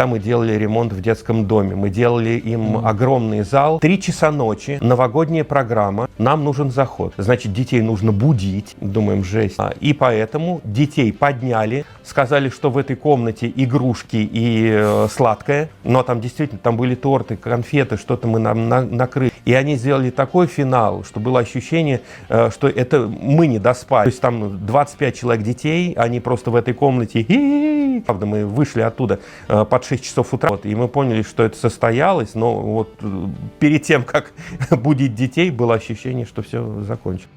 Там мы делали ремонт в детском доме, мы делали им огромный зал. 3 часа ночи, новогодняя программа, нам нужен заход. Значит, детей нужно будить, думаем, жесть. И поэтому детей подняли, сказали, что в этой комнате игрушки и сладкое, но там действительно, там были торты, конфеты, что-то мы нам накрыли. И они сделали такой финал, что было ощущение, что это мы не доспали. То есть там 25 человек детей, они просто в этой комнате. Правда, мы вышли оттуда под 6 часов утра, и мы поняли, что это состоялось, но вот перед тем, как будить детей, было ощущение, что все закончилось.